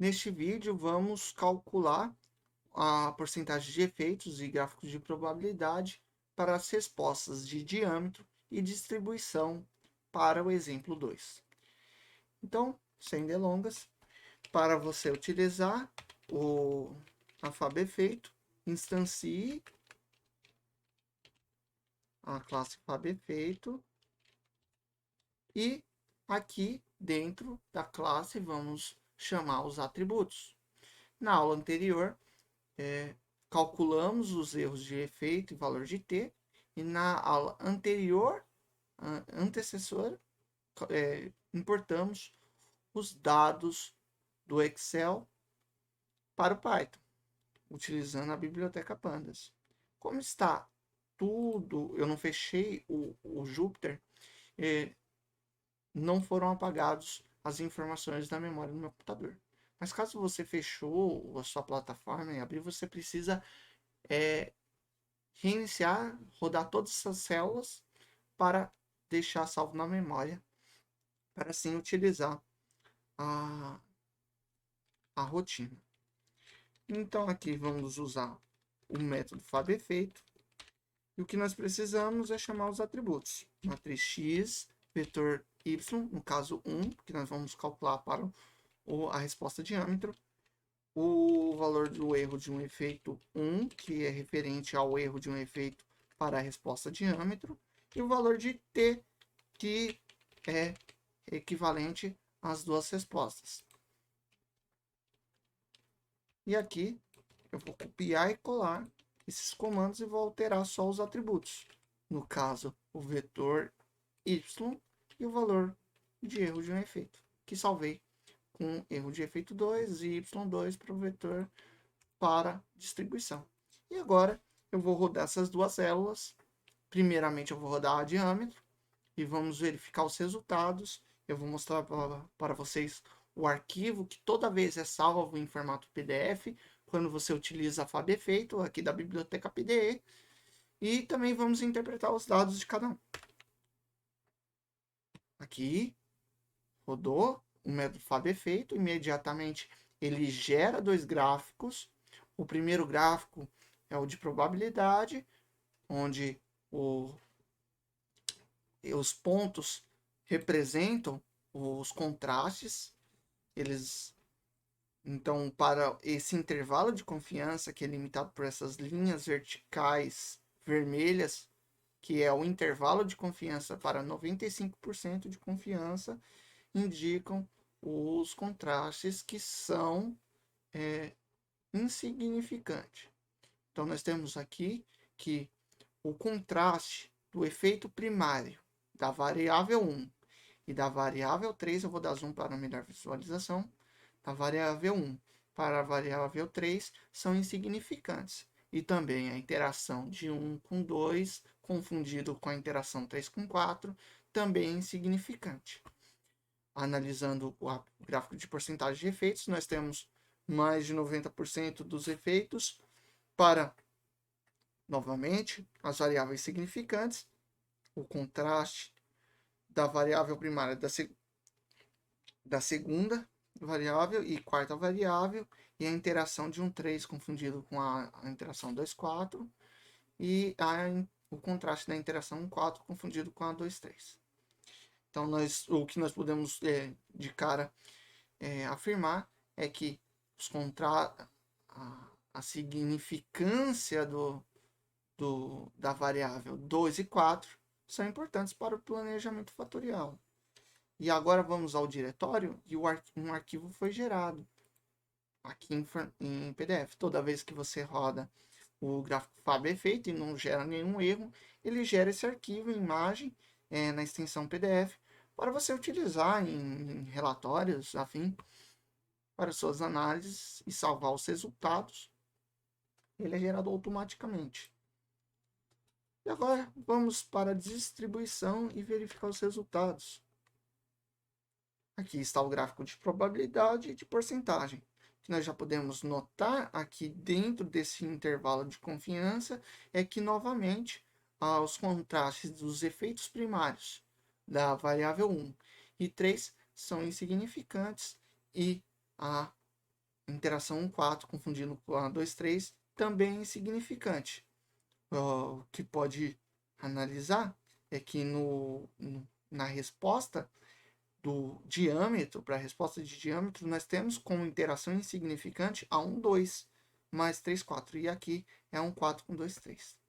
Neste vídeo, vamos calcular a porcentagem de efeitos e gráficos de probabilidade para as respostas de diâmetro e distribuição para o exemplo 2. Então, sem delongas, para você utilizar o FabEfeito, instancie a classe FabEfeito e aqui dentro da classe vamos chamar os atributos. Na aula anterior, calculamos os erros de efeito e valor de t, e na aula anterior, antecessora, importamos os dados do Excel para o Python, utilizando a biblioteca Pandas. Como está tudo, eu não fechei o Jupyter, não foram apagados as informações da memória do meu computador. Mas caso você fechou a sua plataforma e abrir, você precisa reiniciar, rodar todas essas células para deixar salvo na memória, para assim utilizar a, a rotina. Então aqui vamos usar o método FabEfeito, e o que nós precisamos é chamar os atributos. Matriz X, vetor Y, no caso 1, que nós vamos calcular para a resposta diâmetro, o valor do erro de um efeito 1, que é referente ao erro de um efeito para a resposta diâmetro, e o valor de t, que é equivalente às duas respostas. E aqui eu vou copiar e colar esses comandos e vou alterar só os atributos. No caso, o vetor y e o valor de erro de um efeito, que salvei com erro de efeito 2 e y2 para o vetor para distribuição. E agora eu vou rodar essas duas células. Primeiramente eu vou rodar a diâmetro e vamos verificar os resultados. Eu vou mostrar para vocês o arquivo, que toda vez é salvo em formato PDF, quando você utiliza a FabEfeito, aqui da biblioteca PDE, e também vamos interpretar os dados de cada um. Aqui, rodou o método FabEfeito, imediatamente ele gera dois gráficos. O primeiro gráfico é o de probabilidade, onde os pontos representam os contrastes. Eles, então, para esse intervalo de confiança, que é limitado por essas linhas verticais vermelhas, que é o intervalo de confiança para 95% de confiança, indicam os contrastes que são insignificantes. Então, nós temos aqui que o contraste do efeito primário da variável 1 e da variável 3, eu vou dar zoom para melhor visualização, da variável 1 para a variável 3 são insignificantes. E também a interação de 1 com 2, confundido com a interação 3 com 4, também é insignificante. Analisando o gráfico de porcentagem de efeitos, nós temos mais de 90% dos efeitos para, novamente, as variáveis significantes, o contraste da variável primária da segunda variável e quarta variável, e a interação de um 3 confundido com a interação 2, 4, e o contraste da interação 4 confundido com a 2, 3. Então, o que nós podemos de cara afirmar é que a significância da variável 2 e 4 são importantes para o planejamento fatorial. E agora vamos ao diretório e um arquivo foi gerado aqui em PDF. Toda vez que você roda o gráfico FabEfeito e não gera nenhum erro, ele gera esse arquivo em imagem na extensão PDF para você utilizar em relatórios, afim, para suas análises e salvar os resultados. Ele é gerado automaticamente. E agora vamos para a distribuição e verificar os resultados. Aqui está o gráfico de probabilidade e de porcentagem, que nós já podemos notar aqui dentro desse intervalo de confiança é que, novamente, os contrastes dos efeitos primários da variável 1 e 3 são insignificantes, e interação 1, 4 confundindo com a 2, 3 também é insignificante. O que pode analisar é que na resposta do diâmetro, para a resposta de diâmetro, nós temos como interação insignificante a 1, 2 mais 3, 4. E aqui é 1, 4 com 2, 3.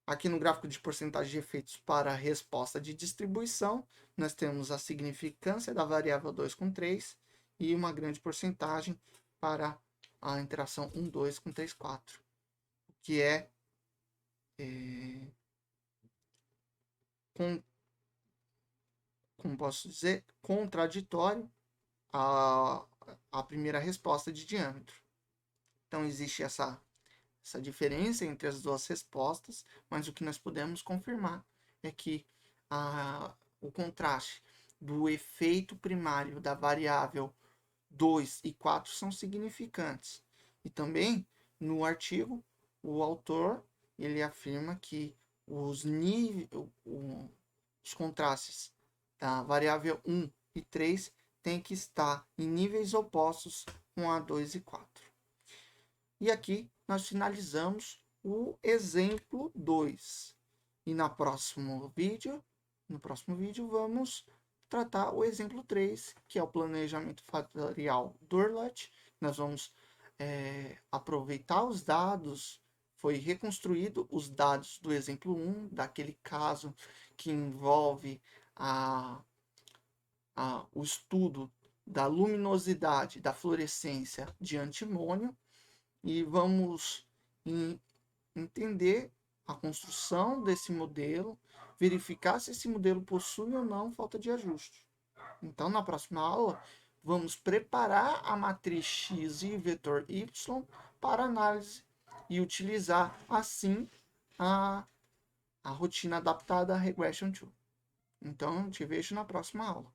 Aqui no gráfico de porcentagem de efeitos para a resposta de distribuição, nós temos a significância da variável 2 com 3 e uma grande porcentagem para a interação 1, 2 com 3, 4, que como posso dizer, contraditório à primeira resposta de diâmetro. Então, existe essa diferença entre as duas respostas, mas o que nós podemos confirmar é que o contraste do efeito primário da variável 2 e 4 são significantes. E também, no artigo, o autor ele afirma que os contrastes da variável 1 e 3 têm que estar em níveis opostos com a 2 e 4. E aqui nós finalizamos o exemplo 2. E no próximo vídeo, vamos tratar o exemplo 3, que é o planejamento fatorial Dirichlet. Nós vamos aproveitar os dados, foi reconstruído os dados do exemplo 1, daquele caso que envolve o estudo da luminosidade da fluorescência de antimônio, e vamos entender a construção desse modelo, verificar se esse modelo possui ou não falta de ajuste. Então, na próxima aula, vamos preparar a matriz X e vetor Y para análise e utilizar, assim, a rotina adaptada Regression 2. Então, te vejo na próxima aula.